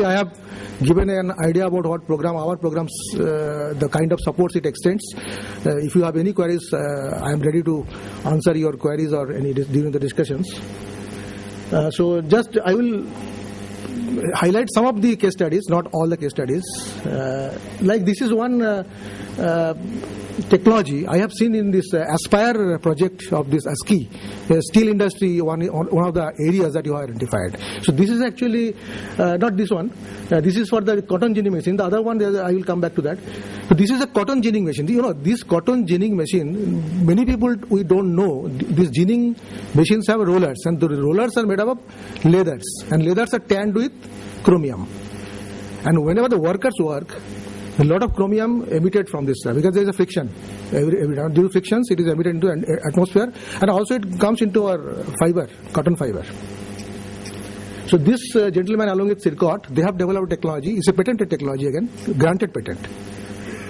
I have given an idea about what our programs, the kind of supports it extends. If you have any queries, I am ready to answer your queries or any during the discussions. So just I will highlight some of the case studies, not all the case studies. Like this is one technology I have seen in this Aspire project of this ASCII, steel industry, one of the areas that you have identified. So this is actually not this one. This is for the cotton ginning machine. The other one, I will come back to that. So this is a cotton ginning machine. You know, this cotton ginning machine, many people we don't know. These ginning machines have rollers, and the rollers are made up of leathers, and leathers are tanned with chromium. And whenever the workers work, a lot of chromium emitted from this because there is a friction. Every due to frictions, it is emitted into the atmosphere, and also it comes into our fiber, cotton fiber. So this gentleman, along with Sircot, they have developed technology. It's a patented technology again, granted patent.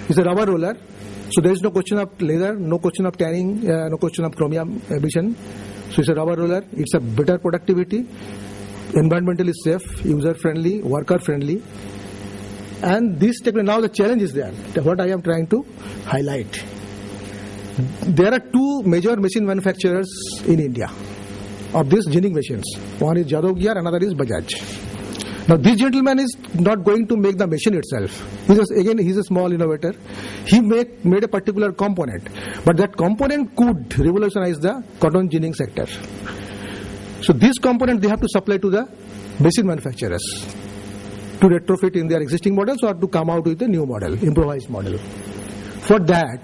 It's a rubber roller, so there is no question of leather, no question of tanning, no question of chromium emission. So it's a rubber roller. It's a better productivity, environmentally safe, user friendly, worker friendly. And this technology, now the challenge is there. What I am trying to highlight. There are two major machine manufacturers in India of these ginning machines. One is Jadavgyar, another is Bajaj. Now this gentleman is not going to make the machine itself. He's a small innovator. He made a particular component, but that component could revolutionize the cotton ginning sector. So this component they have to supply to the machine manufacturers to retrofit in their existing models or to come out with a new model, improvised model. For that,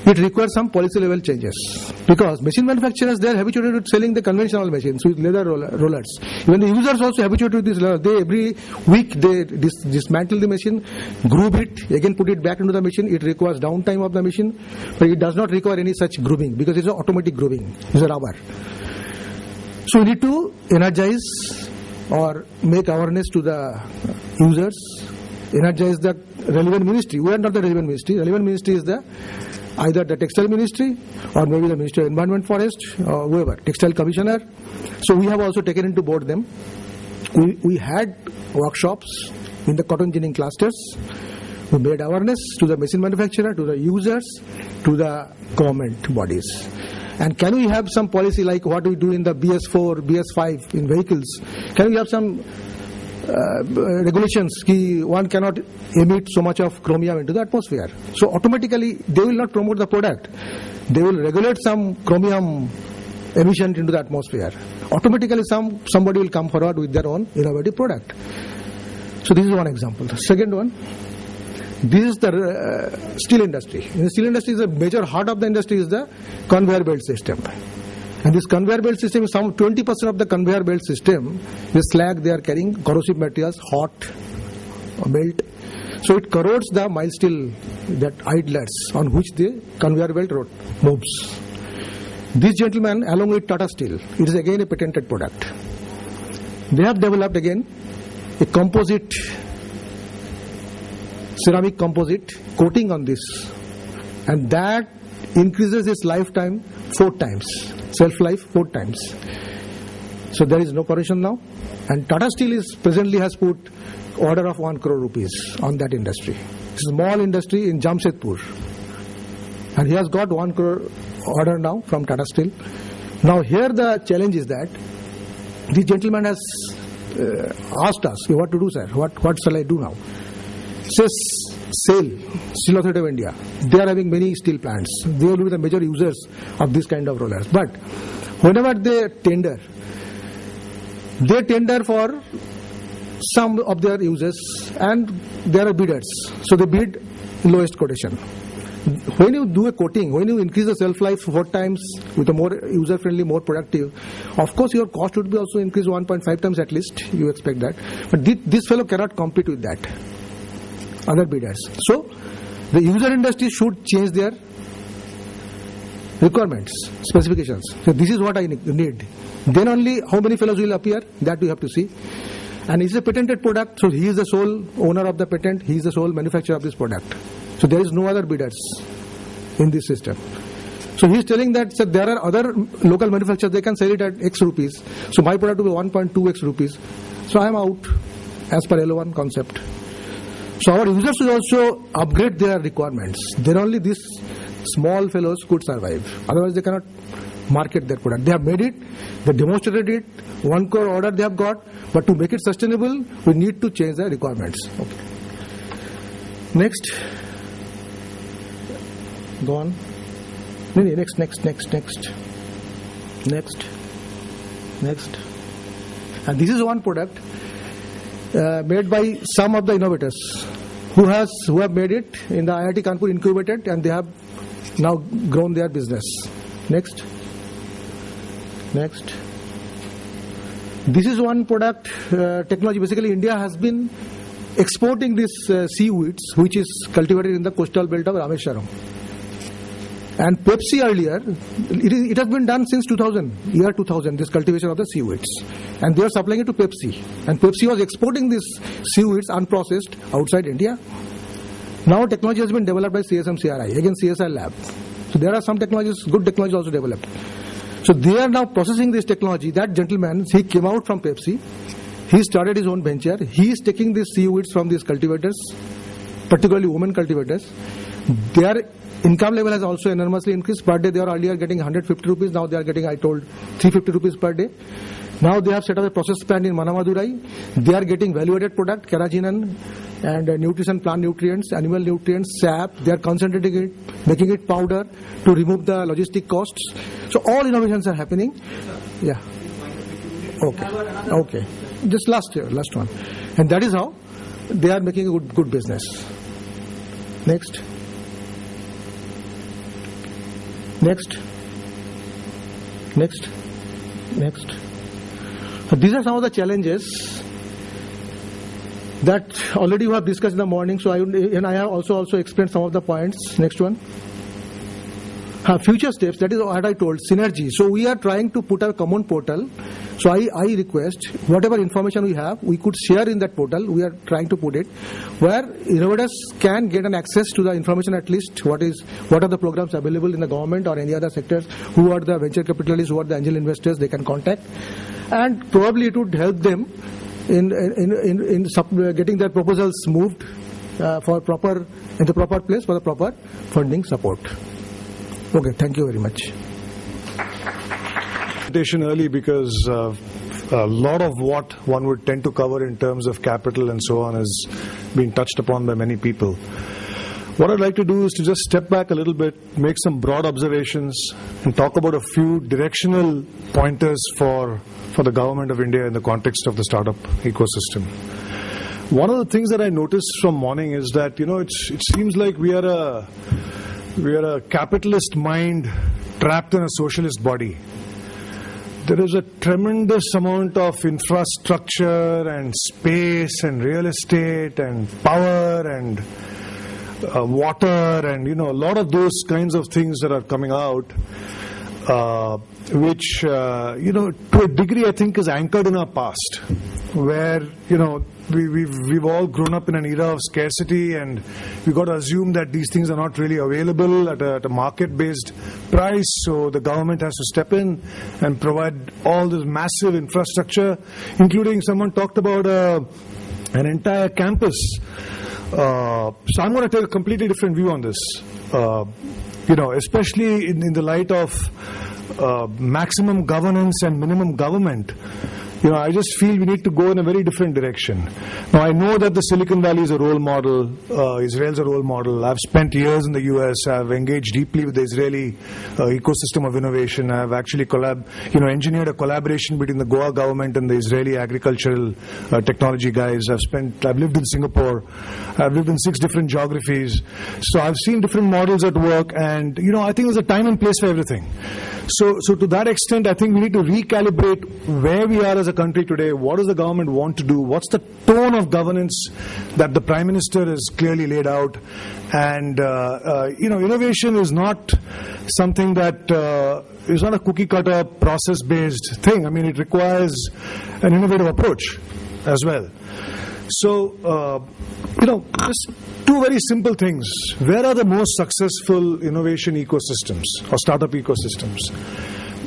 it requires some policy level changes because machine manufacturers, they are habituated to selling the conventional machines with leather rollers. Even the users also habituated to this. Every week they dismantle the machine, groove it, again put it back into the machine. It requires downtime of the machine, but it does not require any such grooving because it's an automatic grooving. It's a rubber. So we need to energize or make awareness to the users, energize the relevant ministry. We are not the relevant ministry. Relevant ministry is either the textile ministry or maybe the Ministry of Environment, Forest, or whoever, textile commissioner. So we have also taken into board them. We had workshops in the cotton ginning clusters. We made awareness to the machine manufacturer, to the users, to the government bodies. And can we have some policy like what we do in the BS4, BS5 in vehicles? Can we have some regulations? One cannot emit so much of chromium into the atmosphere. So automatically they will not promote the product. They will regulate some chromium emission into the atmosphere. Automatically somebody will come forward with their own innovative product. So this is one example. The second one. This is the steel industry. In the steel industry, the major heart of the industry is the conveyor belt system. And this conveyor belt system, some 20% of the conveyor belt system is slag. They are carrying corrosive materials, hot melt. So it corrodes the mild steel, that idlers on which the conveyor belt moves. This gentleman, along with Tata Steel, it is again a patented product. They have developed again a composite, ceramic composite coating on this, and that increases its lifetime 4 times, self-life 4 times. So there is no corrosion now, and Tata Steel presently has put order of 1 crore rupees on that industry. It's a small industry in Jamshedpur, and he has got 1 crore order now from Tata Steel. Now here the challenge is that the gentleman has asked us, what to do, sir? What shall I do now? Says SAIL, Steel Authority of India. They are having many steel plants. They will be the major users of this kind of rollers. But whenever they tender for some of their users, and there are bidders. So they bid lowest quotation. When you do a coating, when you increase the self-life 4 times with a more user-friendly, more productive, of course your cost would be also increased 1.5 times at least. You expect that. But this fellow cannot compete with that. Other bidders. So the user industry should change their requirements, specifications. So this is what I need. Then only how many fellows will appear, that we have to see. And it's a patented product, so he is the sole owner of the patent, he is the sole manufacturer of this product. So there is no other bidders in this system. So he is telling that there are other local manufacturers, they can sell it at X rupees. So my product will be 1.2X rupees. So I am out. as per L1 concept. So our users should also upgrade their requirements. Then only these small fellows could survive. Otherwise they cannot market their product. They have made it, they demonstrated it, 1 crore order they have got, but to make it sustainable, we need to change the requirements. Okay. Next. Go on. Next. And this is one product made by some of the innovators who have made it in the IIT Kanpur, incubated, and they have now grown their business. Next. This is one product technology. Basically, India has been exporting this seaweeds, which is cultivated in the coastal belt of Rameswaram. And Pepsi earlier, it has been done since 2000, this cultivation of the seaweeds. And they are supplying it to Pepsi. And Pepsi was exporting these seaweeds unprocessed outside India. Now technology has been developed by CSM CRI, again CSI lab. So there are some technologies, good technology also developed. So they are now processing this technology. That gentleman, he came out from Pepsi. He started his own venture. He is taking these seaweeds from these cultivators, particularly women cultivators. Their income level has also enormously increased. Per day they are earlier getting 150 rupees. Now they are getting, I told, 350 rupees per day. Now they have set up a process plant in Manamadurai. They are getting value-added product, carrageenan and nutrition, plant nutrients, animal nutrients, sap. They are concentrating it, making it powder to remove the logistic costs. So all innovations are happening. Yeah. Okay. Just last one. And that is how they are making a good business. Next. These are some of the challenges that already we have discussed in the morning. So I have also explained some of the points. Next one. Future steps, that is what I told, synergy. So we are trying to put a common portal. So I request whatever information we have, we could share in that portal. We are trying to put it where innovators can get an access to the information, at least what are the programs available in the government or any other sectors, who are the venture capitalists, who are the angel investors they can contact, and probably it would help them in getting their proposals moved in the proper place for the proper funding support. Okay, thank you very much. Early because a lot of what one would tend to cover in terms of capital and so on has been touched upon by many people. What I'd like to do is to just step back a little bit, make some broad observations, and talk about a few directional pointers for the government of India in the context of the startup ecosystem. One of the things that I noticed from morning is that it seems like we are a capitalist mind trapped in a socialist body. There is a tremendous amount of infrastructure and space and real estate and power and water and a lot of those kinds of things that are coming out, which to a degree I think is anchored in our past, where we've all grown up in an era of scarcity, and we've got to assume that these things are not really available at a market-based price, so the government has to step in and provide all this massive infrastructure, including someone talked about an entire campus. So I'm going to take a completely different view on this, especially in the light of maximum governance and minimum government. I just feel we need to go in a very different direction. Now, I know that the Silicon Valley is a role model, Israel's a role model. I've spent years in the US, I've engaged deeply with the Israeli ecosystem of innovation. I've actually engineered a collaboration between the Goa government and the Israeli agricultural technology guys. I've lived in Singapore, I've lived in 6 different geographies. So I've seen different models at work, and I think there's a time and place for everything. So to that extent, I think we need to recalibrate where we are as a country today. What does the government want to do? What's the tone of governance that the Prime Minister has clearly laid out? And innovation is not something that is not a cookie cutter process based thing. I mean, it requires an innovative approach as well. So just 2 very simple things. Where are the most successful innovation ecosystems or startup ecosystems?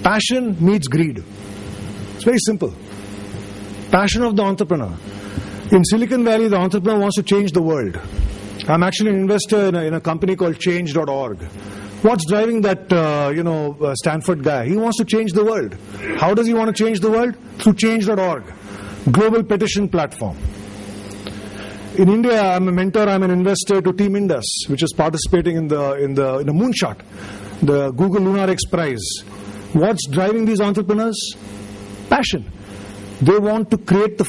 Passion meets greed. It's very simple. Passion of the entrepreneur. In Silicon Valley, the entrepreneur wants to change the world. I'm actually an investor in a company called Change.org. What's driving that, Stanford guy? He wants to change the world. How does he want to change the world? Through Change.org, global petition platform. In India, I'm a mentor, I'm an investor to Team Indus, which is participating in the moonshot, the Google Lunar X Prize. What's driving these entrepreneurs? Passion. They want to create the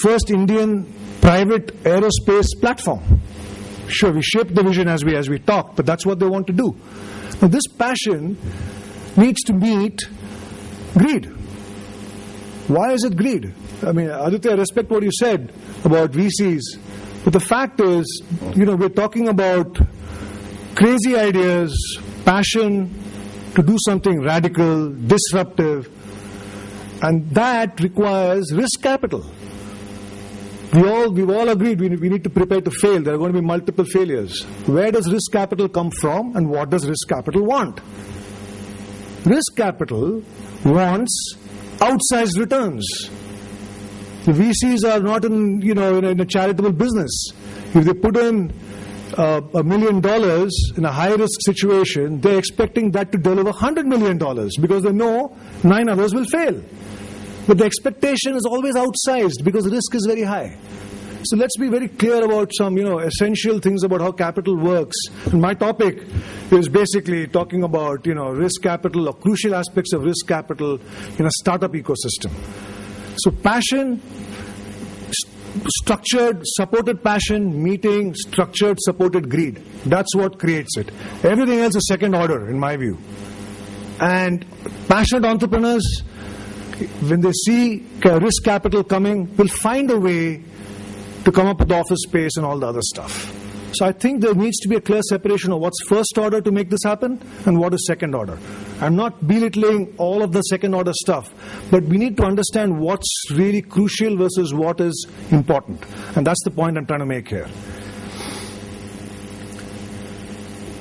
first Indian private aerospace platform. Sure, we shaped the vision as we talked, but that's what they want to do. Now, this passion needs to meet greed. Why is it greed? I mean, Aditya, I respect what you said about VCs, but the fact is, we're talking about crazy ideas, passion to do something radical, disruptive, and that requires risk capital. We've all agreed we need to prepare to fail. There are going to be multiple failures. Where does risk capital come from, and what does risk capital want? Risk capital wants outsized returns. The VCs are not in a charitable business. If they put in $1 million in a high-risk situation, they're expecting that to deliver $100 million because they know 9 others will fail. But the expectation is always outsized because the risk is very high. So let's be very clear about some, essential things about how capital works. And my topic is basically talking about, risk capital or crucial aspects of risk capital in a startup ecosystem. So passion, structured, supported passion, meeting structured, supported greed. That's what creates it. Everything else is second order, in my view. And passionate entrepreneurs, when they see risk capital coming, will find a way to come up with office space and all the other stuff. So I think there needs to be a clear separation of what's first order to make this happen and what is second order. I'm not belittling all of the second order stuff, but we need to understand what's really crucial versus what is important. And that's the point I'm trying to make here.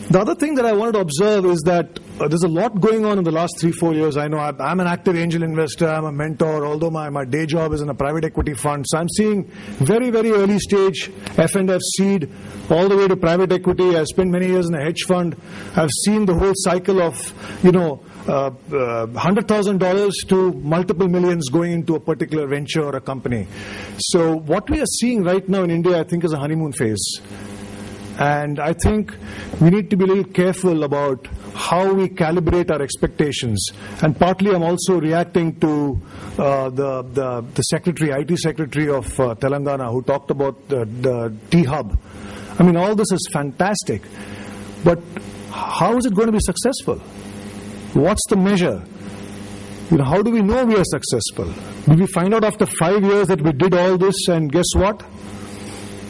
The other thing that I wanted to observe is that there's a lot going on in the last 3-4 years. I know I'm an active angel investor, I'm a mentor, although my day job is in a private equity fund. So I'm seeing very, very early stage F&F seed all the way to private equity. I spent many years in a hedge fund. I've seen the whole cycle of, $100,000 to multiple millions going into a particular venture or a company. So what we are seeing right now in India, I think, is a honeymoon phase. And I think we need to be a little careful about how we calibrate our expectations. And partly I'm also reacting to the secretary, IT secretary of Telangana, who talked about the T-Hub. I mean, all this is fantastic. But how is it going to be successful? What's the measure? How do we know we are successful? Did we find out after 5 years that we did all this and guess what?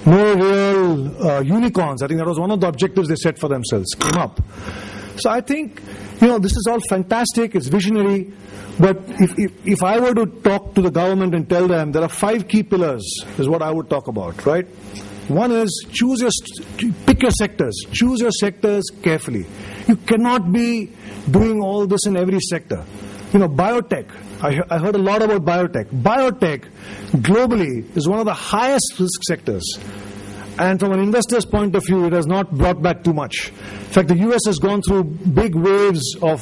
No real unicorns. I think that was one of the objectives they set for themselves, came up. So I think, this is all fantastic, it's visionary, but if I were to talk to the government and tell them there are 5 key pillars, is what I would talk about, right? One is pick your sectors. Choose your sectors carefully. You cannot be doing all this in every sector. Biotech. I heard a lot about biotech. Biotech, globally, is one of the highest risk sectors. And from an investor's point of view, it has not brought back too much. In fact, the US has gone through big waves of,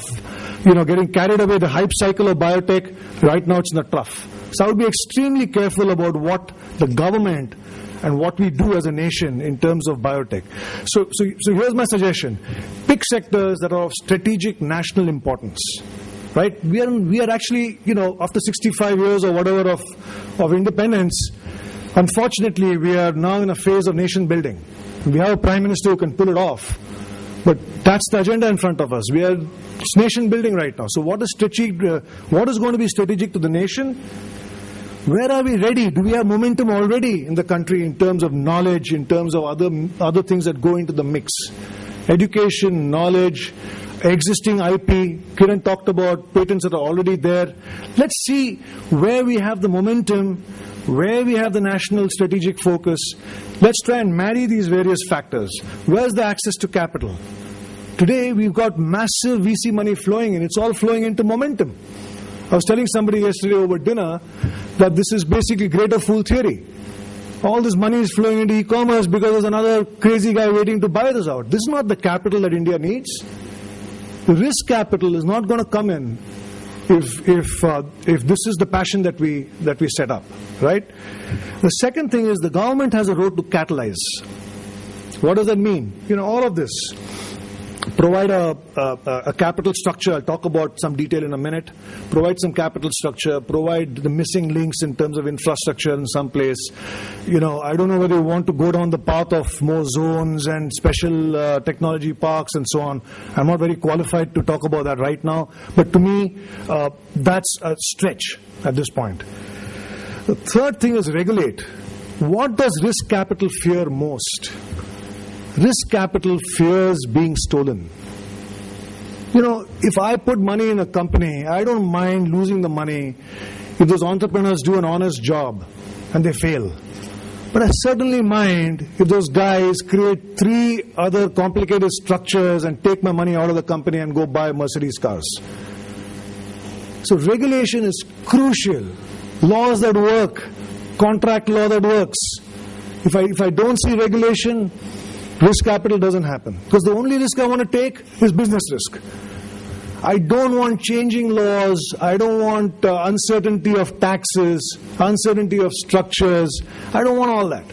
getting carried away. The hype cycle of biotech, right now it's in the trough. So I would be extremely careful about what the government and what we do as a nation in terms of biotech. So here's my suggestion. Pick sectors that are of strategic national importance. Right? We are actually, after 65 years or whatever of independence, unfortunately, we are now in a phase of nation building. We have a prime minister who can pull it off. But that's the agenda in front of us. It's nation building right now. So what is going to be strategic to the nation? Where are we ready? Do we have momentum already in the country in terms of knowledge, in terms of other things that go into the mix? Education, knowledge, existing IP. Kiran talked about patents that are already there. Let's see where we have the momentum, where we have the national strategic focus. Let's try and marry these various factors. Where's the access to capital? Today, we've got massive VC money flowing in. It's all flowing into momentum. I was telling somebody yesterday over dinner that this is basically greater fool theory. All this money is flowing into e-commerce because there's another crazy guy waiting to buy this out. This is not the capital that India needs. The risk capital is not going to come in if this is the passion that we set up, right? The second thing is the government has a role to catalyze. What does that mean? All of this. Provide a capital structure. I'll talk about some detail in a minute. Provide some capital structure. Provide the missing links in terms of infrastructure in some place. I don't know whether you want to go down the path of more zones and special technology parks and so on. I'm not very qualified to talk about that right now. But to me, that's a stretch at this point. The third thing is regulate. What does risk capital fear most? Risk capital fears being stolen. If I put money in a company, I don't mind losing the money if those entrepreneurs do an honest job and they fail. But I certainly mind if those guys create 3 other complicated structures and take my money out of the company and go buy Mercedes cars. So regulation is crucial. Laws that work, contract law that works. If I don't see regulation, risk capital doesn't happen. Because the only risk I want to take is business risk. I don't want changing laws. I don't want uncertainty of taxes, uncertainty of structures. I don't want all that.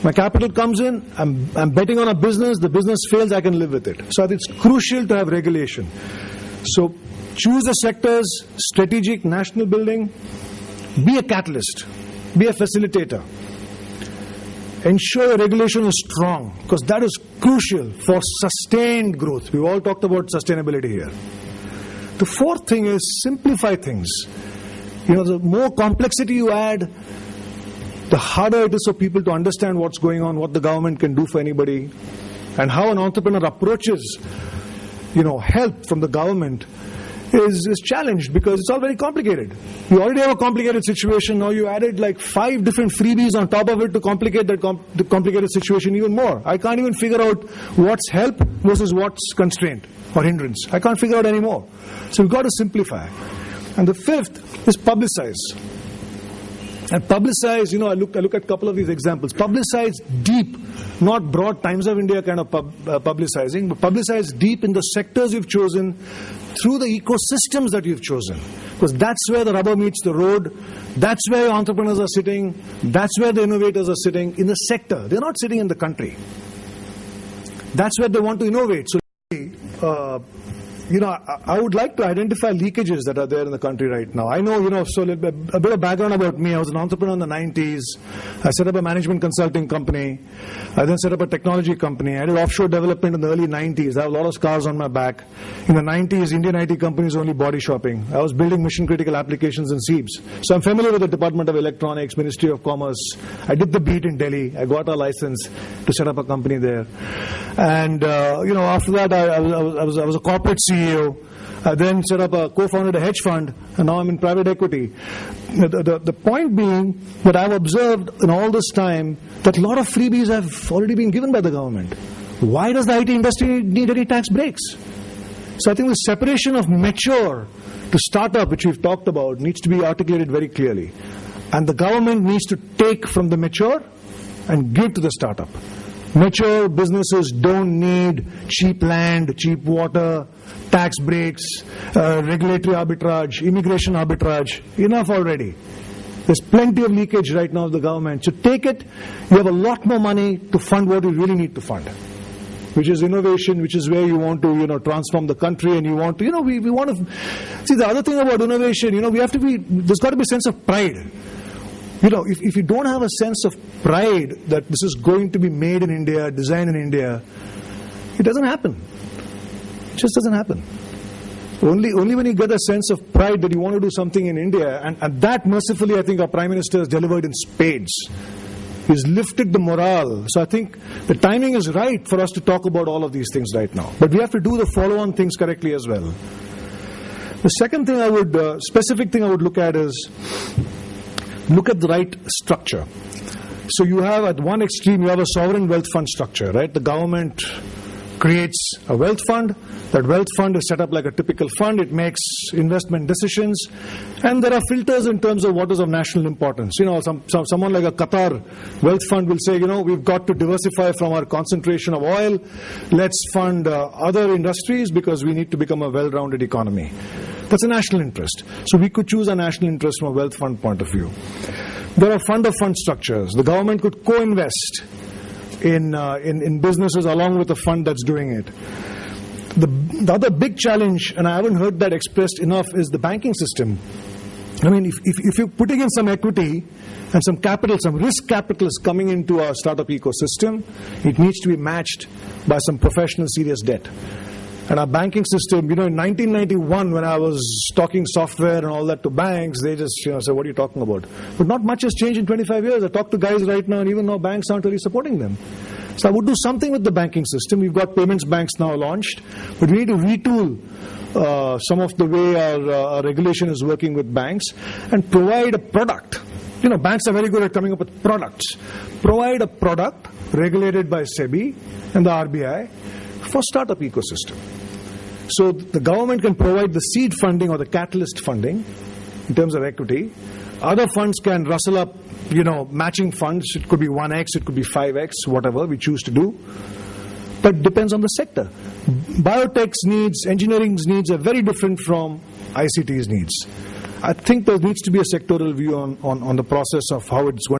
My capital comes in, I'm betting on a business, the business fails, I can live with it. So I think it's crucial to have regulation. So choose the sectors, strategic, national building, be a catalyst, be a facilitator. Ensure your regulation is strong, because that is crucial for sustained growth. We've all talked about sustainability here. The fourth thing is simplify things. The more complexity you add, the harder it is for people to understand what's going on, what the government can do for anybody, and how an entrepreneur approaches, help from the government is challenged because it's all very complicated. You already have a complicated situation. Now you added like 5 different freebies on top of it to complicate the complicated situation even more. I can't even figure out what's help versus what's constraint or hindrance. I can't figure out anymore. So we've got to simplify. And the fifth is publicize. And publicize, I look at a couple of these examples. Publicize deep, not broad Times of India kind of publicizing, but publicize deep in the sectors you've chosen, through the ecosystems that you've chosen. Because that's where the rubber meets the road. That's where entrepreneurs are sitting. That's where the innovators are sitting, in the sector. They're not sitting in the country. That's where they want to innovate. So, I would like to identify leakages that are there in the country right now. I know, so a bit of background about me. I was an entrepreneur in the 90s. I set up a management consulting company. I then set up a technology company. I did offshore development in the early 90s. I have a lot of scars on my back. In the 90s, Indian IT companies only body shopping. I was building mission-critical applications in SEEBs. So I'm familiar with the Department of Electronics, Ministry of Commerce. I did the beat in Delhi. I got a license to set up a company there. And, after that, I was a corporate CEO. I then set up co-founded a hedge fund, and now I'm in private equity. The point being that I've observed in all this time that a lot of freebies have already been given by the government. Why does the IT industry need any tax breaks? So I think the separation of mature to startup, which we've talked about, needs to be articulated very clearly. And the government needs to take from the mature and give to the startup. Mature businesses don't need cheap land, cheap water, tax breaks, regulatory arbitrage, immigration arbitrage. Enough already. There's plenty of leakage right now of the government. So take it. You have a lot more money to fund what you really need to fund, which is innovation, which is where you want to, transform the country, and you want to, we want to. See, the other thing about innovation, there's got to be a sense of pride. If you don't have a sense of pride that this is going to be made in India, designed in India, it doesn't happen. It just doesn't happen. Only when you get a sense of pride that you want to do something in India, and that mercifully I think our Prime Minister has delivered in spades. He's lifted the morale. So I think the timing is right for us to talk about all of these things right now. But we have to do the follow-on things correctly as well. The second thing specific thing I would look at is, look at the right structure. So you have at one extreme, you have a sovereign wealth fund structure, right? The government creates a wealth fund. That wealth fund is set up like a typical fund. It makes investment decisions, and there are filters in terms of what is of national importance. Someone like a Qatar wealth fund will say, we've got to diversify from our concentration of oil. Let's fund other industries because we need to become a well-rounded economy. That's a national interest. So we could choose a national interest from a wealth fund point of view. There are fund-of-fund structures. The government could co-invest in businesses along with the fund that's doing it. The other big challenge, and I haven't heard that expressed enough, is the banking system. I mean, if you're putting in some equity and some capital, some risk capital is coming into our startup ecosystem, it needs to be matched by some professional serious debt. And our banking system, in 1991, when I was talking software and all that to banks, they just said, what are you talking about? But not much has changed in 25 years. I talk to guys right now, and even now banks aren't really supporting them. So I would do something with the banking system. We've got payments banks now launched, but we need to retool some of the way our regulation is working with banks and provide a product. Banks are very good at coming up with products. Provide a product regulated by SEBI and the RBI for startup ecosystem. So the government can provide the seed funding or the catalyst funding in terms of equity. Other funds can rustle up, matching funds. It could be 1x, it could be 5x, whatever we choose to do. But it depends on the sector. Biotech's needs, engineering's needs are very different from ICT's needs. I think there needs to be a sectoral view on the process of how it's going